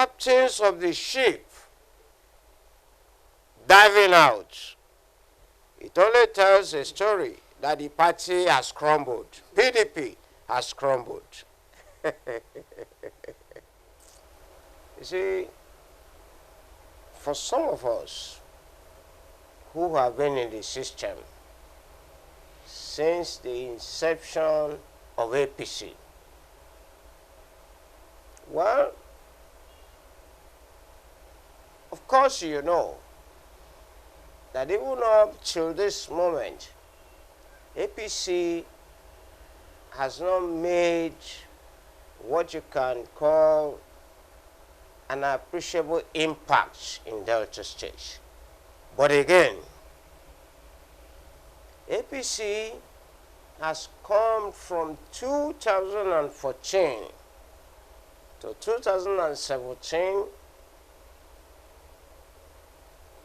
captains of the ship diving out, it only tells a story that the party has crumbled. PDP has crumbled. You see, for some of us who have been in the system since the inception of APC, well, of course you know that even up till this moment, APC has not made what you can call an appreciable impact in Delta State. But again, APC has come from 2014 to 2017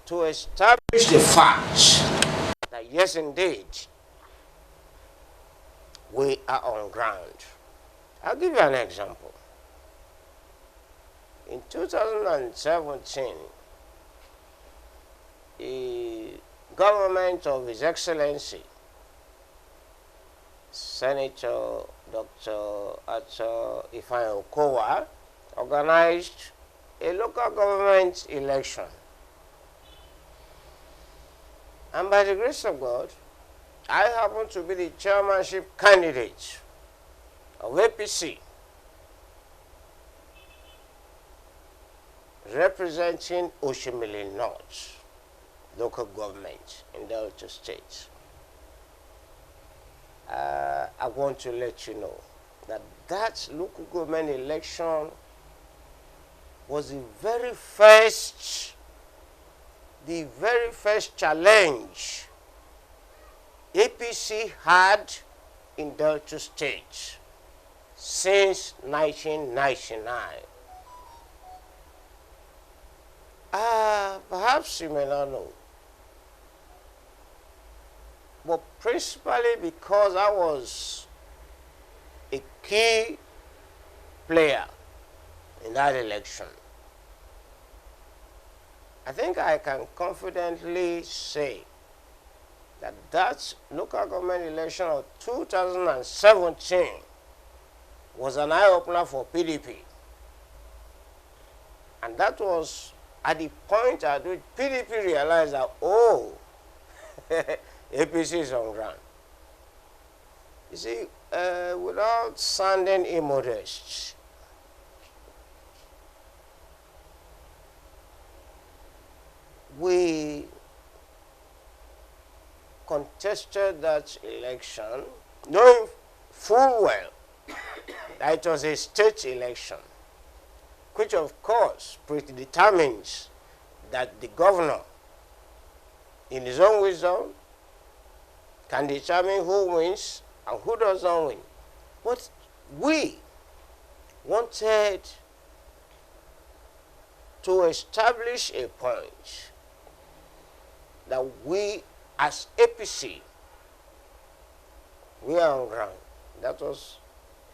to establish the fact that yes, indeed, we are on ground. I'll give you an example. In 2017, the government of His Excellency, Senator Dr. Ifeanyi Okoji, organized a local government election. And by the grace of God, I happen to be the chairmanship candidate of APC, representing Oshimili North local government in Delta State. I want to let you know that that local government election was the very first challenge APC had in Delta State since 1999. Perhaps you may not know, but principally because I was a key player in that election, I think I can confidently say that that local government election of 2017 was an eye-opener for PDP. And that was at the point at which PDP realized that, oh, APC is on ground. You see, without sounding immodest, we contested that election knowing full well that it was a state election, which of course predetermines that the governor, in his own wisdom, can determine who wins and who does not win. But we wanted to establish a point that we as APC, we are on ground. That was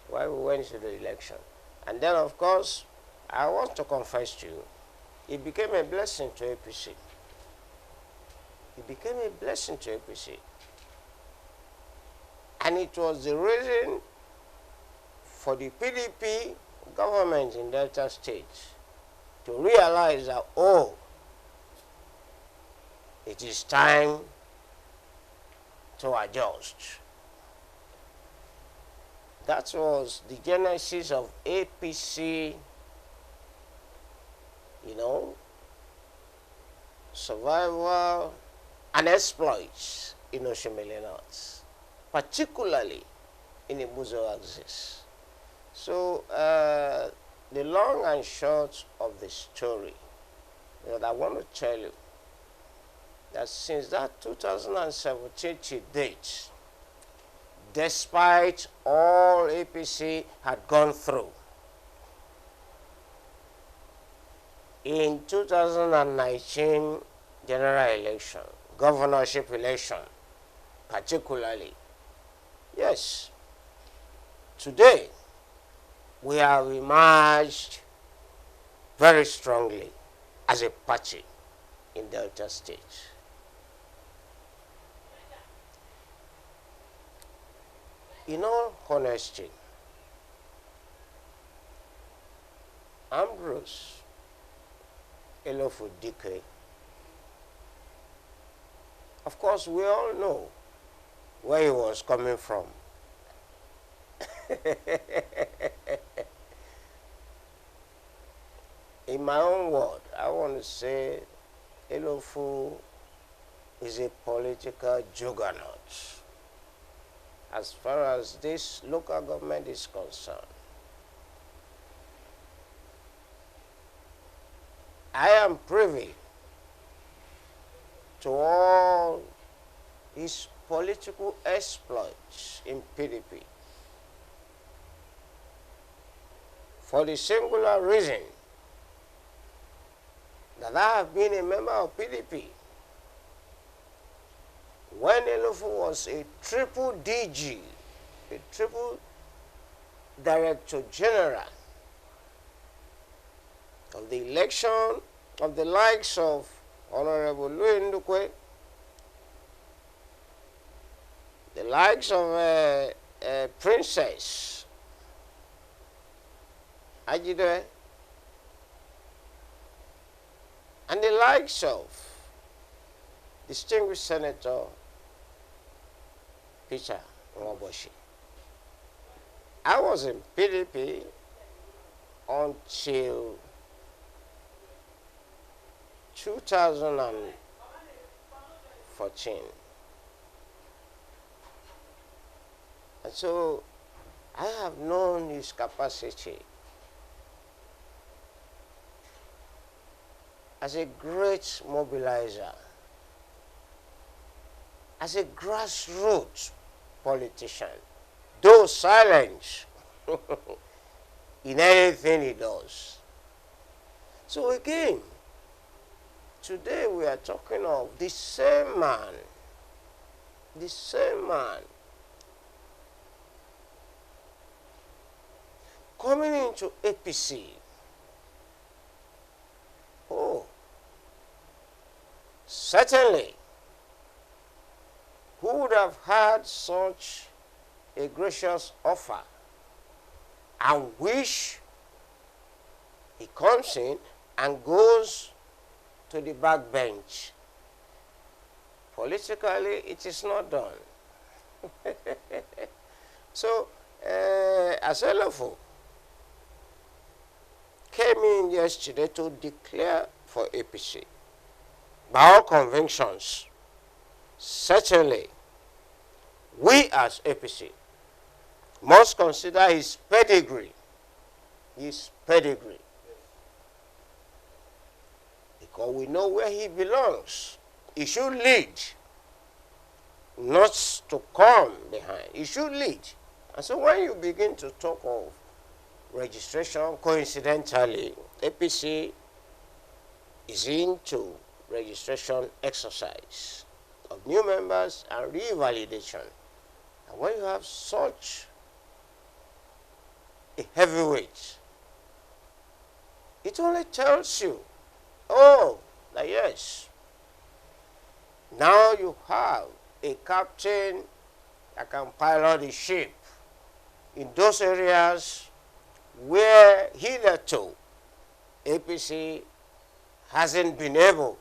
why we went to the election. And then, of course, I want to confess to you, it became a blessing to APC. It became a blessing to APC. And it was the reason for the PDP government in Delta State to realize that, oh, it is time to adjust. That was the genesis of APC, you know, survival and exploits in Oshimili North, particularly in the Buzo axis. So the long and short of the story that I want to tell you that since that 2017 to date, despite all APC had gone through, in 2019 general election, governorship election particularly, yes, today we have emerged very strongly as a party in Delta State. In all honesty, Ambrose Elofudike, of course, we all know where he was coming from. In my own word, I want to say Elofu is a political juggernaut as far as this local government is concerned. I am privy to all his political exploits in PDP for the singular reason that I have been a member of PDP when Elofu was a triple DG, a triple Director General of the election of the likes of Honorable Louis Ndukwe, the likes of Princess Ajide, and the likes of distinguished Senator Peter Nwaboshi. I was in PDP until 2014. And so I have known his capacity as a great mobilizer, as a grassroots politician, though silent in anything he does. So again, today we are talking of the same man, coming into APC. Oh, certainly, who would have had such a gracious offer and wish he comes in and goes to the backbench? Politically, it is not done. So, Aselofo came in yesterday to declare for APC. By all convictions, certainly, we as APC must consider his pedigree. Because we know where he belongs. He should lead, not to come behind. He should lead. And so when you begin to talk of registration, coincidentally, APC is into registration exercise of new members and revalidation. And when you have such a heavyweight, it only tells you, oh, that yes, now you have a captain that can pilot the ship in those areas where hitherto APC hasn't been able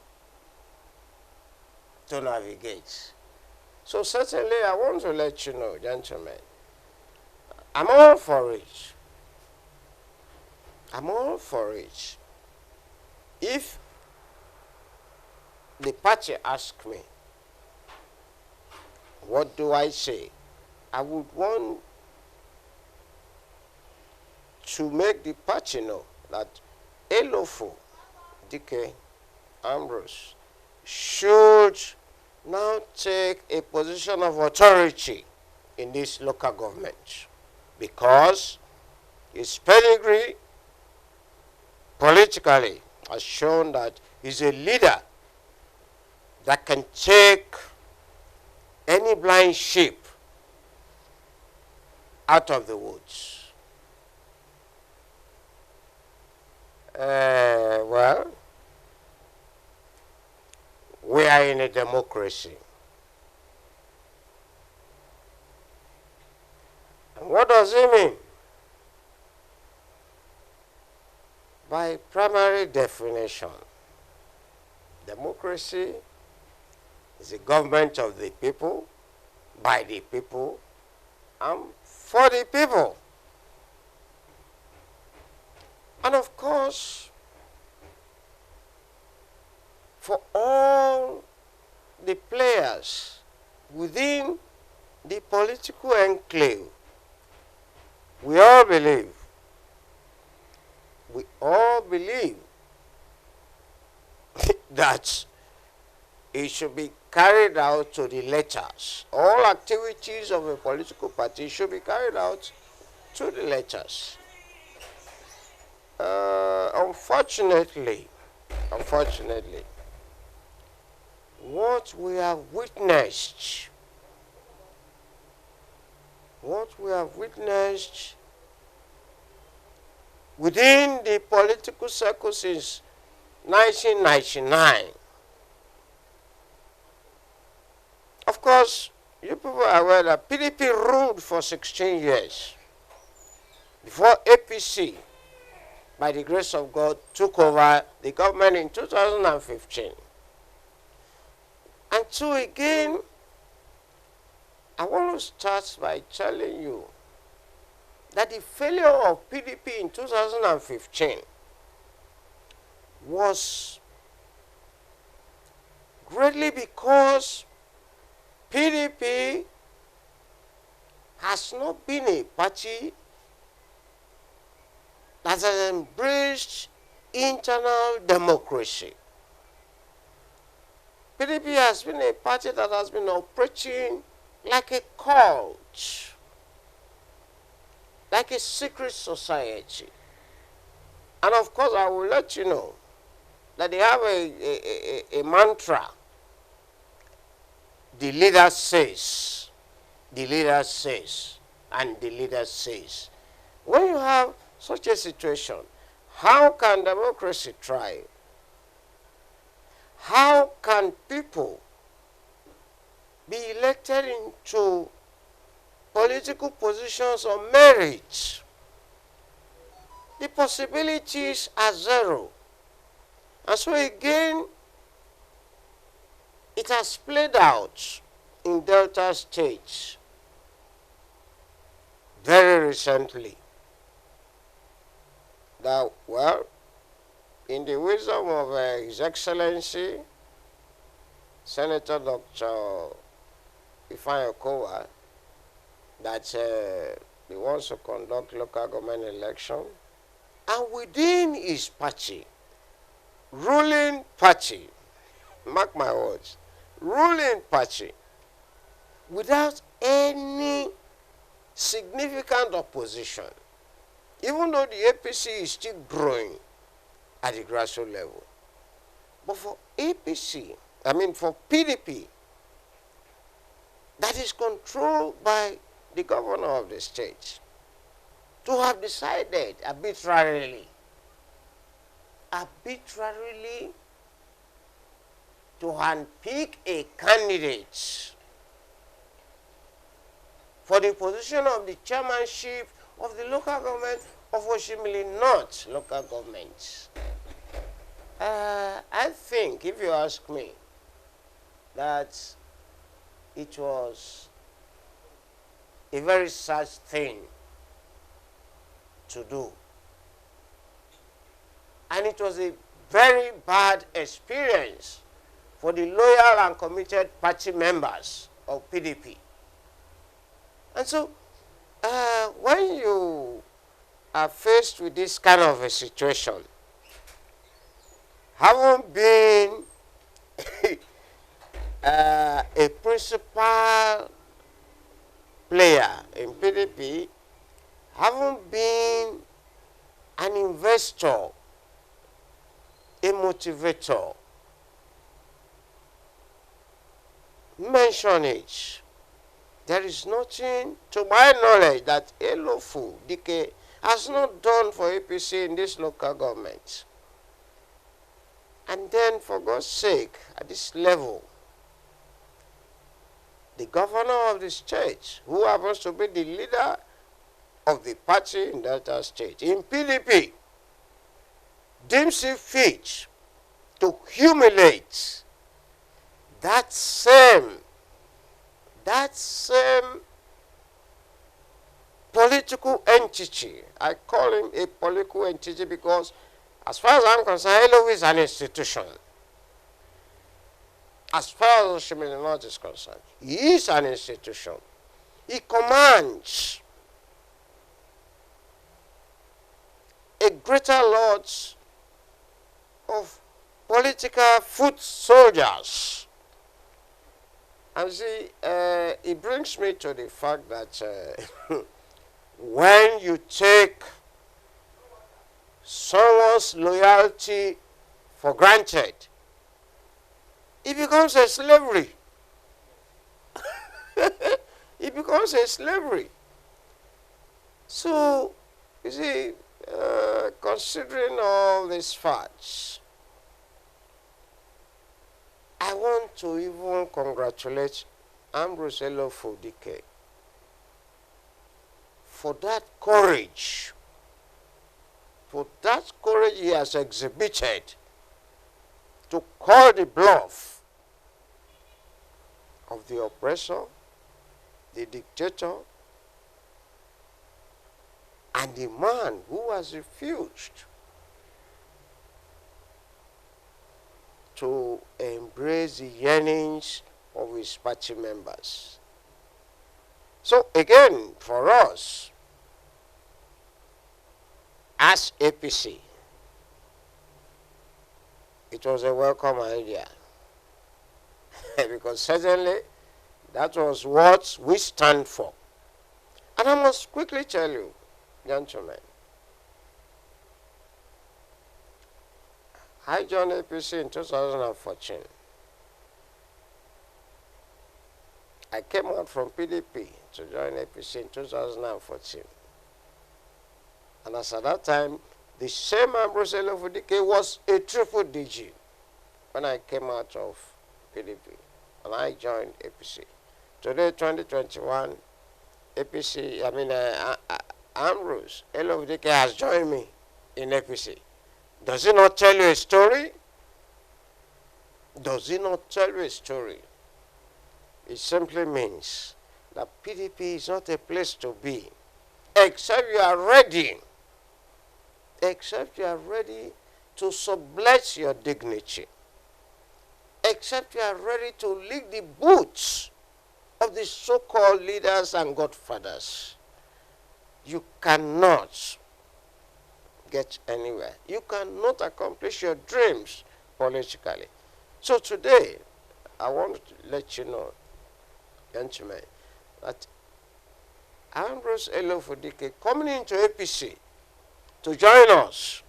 to navigate. So certainly I want to let you know, gentlemen, I'm all for it. I'm all for it. If the party asks me, what do I say? I would want to make the party know that Elofo Dike Ambrose should now take a position of authority in this local government, because his pedigree politically has shown that he's a leader that can take any blind sheep out of the woods. Well, we are in a democracy. And what does it mean? By primary definition, democracy is a government of the people, by the people, and for the people. And of course, for all the players within the political enclave, we all believe that it should be carried out to the letters. All activities of a political party should be carried out to the letters. Unfortunately, what we have witnessed within the political circle since 1999. Of course, you people are aware that PDP ruled for 16 years before APC, by the grace of God, took over the government in 2015. And so again, I want to start by telling you that the failure of PDP in 2015 was greatly because PDP has not been a party that has embraced internal democracy. PDP has been a party that has been operating like a cult, like a secret society. And of course, I will let you know that they have a mantra. The leader says, the leader says, and the leader says. When you have such a situation, how can democracy thrive? How can people be elected into political positions on merit? The possibilities are zero. And so again, it has played out in Delta State very recently that, well, in the wisdom of His Excellency, Senator Dr. Okoji, that he wants to conduct local government election, and within his party, ruling party, mark my words, ruling party, without any significant opposition, even though the APC is still growing at the grassroots level. But for for PDP, that is controlled by the governor of the state, to have decided arbitrarily to handpick a candidate for the position of the chairmanship of the local government of Oshimili North local government. I think, if you ask me, that it was a very sad thing to do. And it was a very bad experience for the loyal and committed party members of PDP. And so, when you are faced with this kind of a situation, having been a principal player in PDP, having been an investor, a motivator, mention it. There is nothing, to my knowledge, that a lawful DK has not done for APC in this local government. And then, for God's sake, at this level, the governor of the state, who happens to be the leader of the party in Delta State, in PDP, deems it fit to humiliate that same political entity. I call him a political entity because, as far as I'm concerned, Elo is an institution. As far as Oshimili North is concerned, he is an institution. He commands a greater lot of political foot soldiers. And see, it brings me to the fact that when you take someone's loyalty for granted, it becomes a slavery. It becomes a slavery. So, you see, considering all these facts, I want to even congratulate Ambrose Elofudike for that courage, he has exhibited to call the bluff of the oppressor, the dictator, and the man who has refused to embrace the yearnings of his party members. So again, for us, as APC, it was a welcome idea. Because certainly that was what we stand for. And I must quickly tell you, gentlemen, I joined APC in 2014. I came out from PDP to join APC in 2014. And as at that time, the same Ambrose Elofudike was a triple DG when I came out of PDP. And I joined APC. Today, 2021, Ambrose Elofudike has joined me in APC. Does it not tell you a story? Does it not tell you a story? It simply means that PDP is not a place to be, except you are ready. Except you are ready to sublet your dignity. Except you are ready to lick the boots of the so-called leaders and godfathers. You cannot get anywhere. You cannot accomplish your dreams politically. So today, I want to let you know, gentlemen, that Ambrose Elofudike coming into APC to join us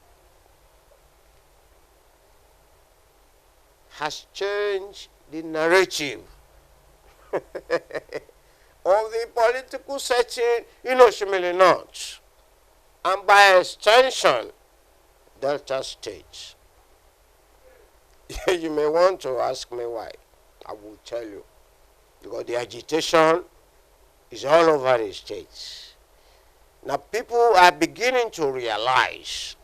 has changed the narrative of the political setting in Oshimili North, and by extension, Delta State. You may want to ask me why. I will tell you. Because the agitation is all over the states. Now people are beginning to realize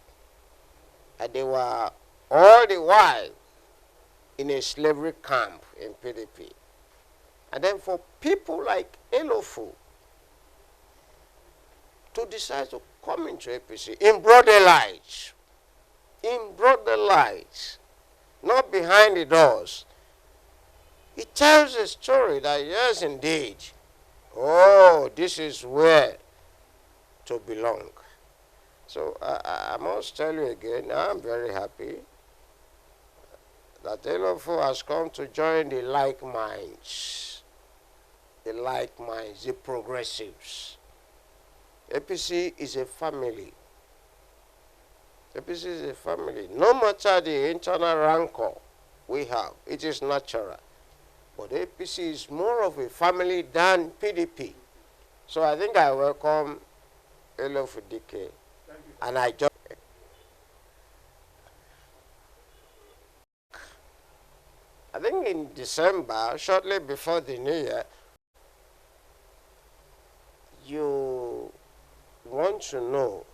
that they were all the while in a slavery camp in PDP. And then for people like Elofu to decide to come into APC in broad daylight, not behind the doors, it tells a story that yes, indeed, oh, this is where to belong. So I must tell you again, I'm very happy that Elofu has come to join the like minds, the progressives. APC is a family. APC is a family. No matter the internal rancor we have, it is natural. But APC is more of a family than PDP. So I think I welcome Elofudike And I just, I think in December, shortly before the New Year, you want to know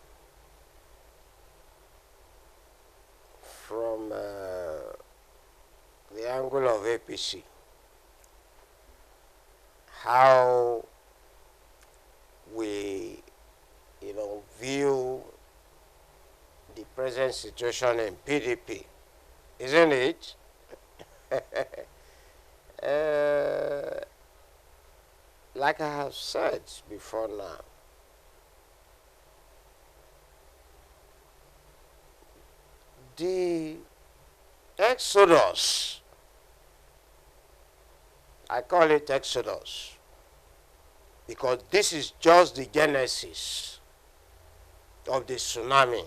from the angle of APC how we, view the present situation in PDP, isn't it? Like I have said before now, the exodus, I call it exodus, because this is just the genesis of the tsunami.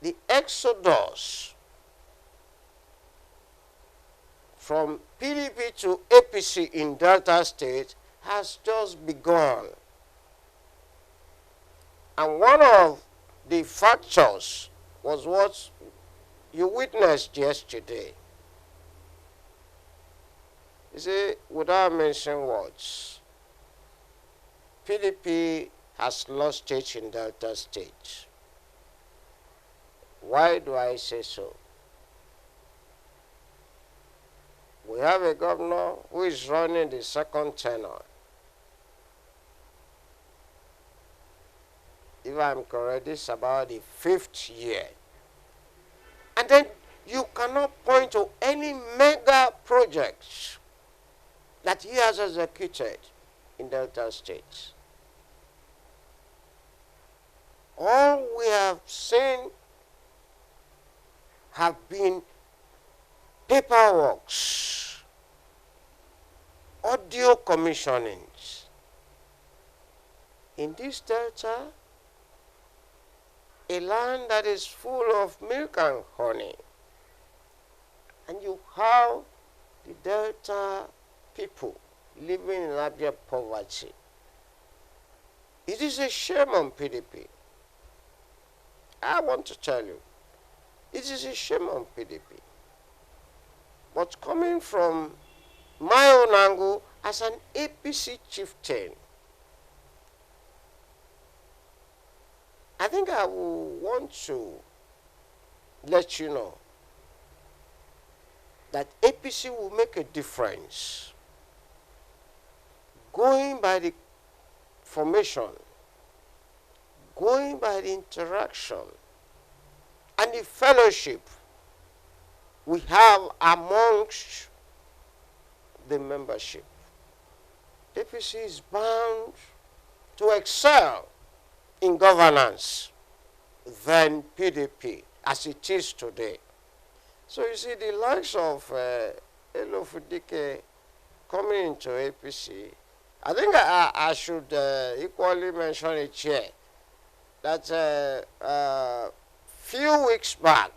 The exodus from PDP to APC in Delta State has just begun. And one of the factors was what you witnessed yesterday. You see, without mentioning words, PDP has lost it in Delta State. Why do I say so? We have a governor who is running the second tenure. If I'm correct, this is about the 5th year. And then you cannot point to any mega projects that he has executed in Delta State. All we have seen have been paperworks, audio commissionings. In this Delta, a land that is full of milk and honey, and you have the Delta people living in abject poverty. It is a shame on PDP. I want to tell you, it is a shame on PDP. But coming from my own angle as an APC chieftain, I think I will want to let you know that APC will make a difference. Going by the formation, going by the interaction, and the fellowship we have amongst the membership, APC is bound to excel in governance than PDP as it is today. So you see, the likes of Elo Fudike coming into APC, I think I should equally mention it here, that few weeks back,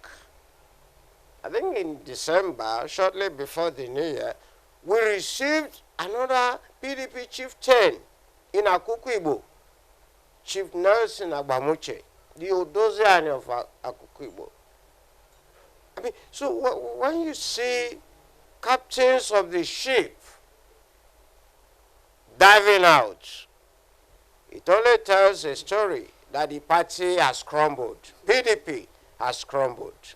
I think in December, shortly before the New Year, we received another PDP chieftain in Akukuibo, Chief Nelson Agbamuche, the Odoziani of Akukuibo. I mean, so when you see captains of the ship diving out, it only tells a story that the party has crumbled. PDP has crumbled.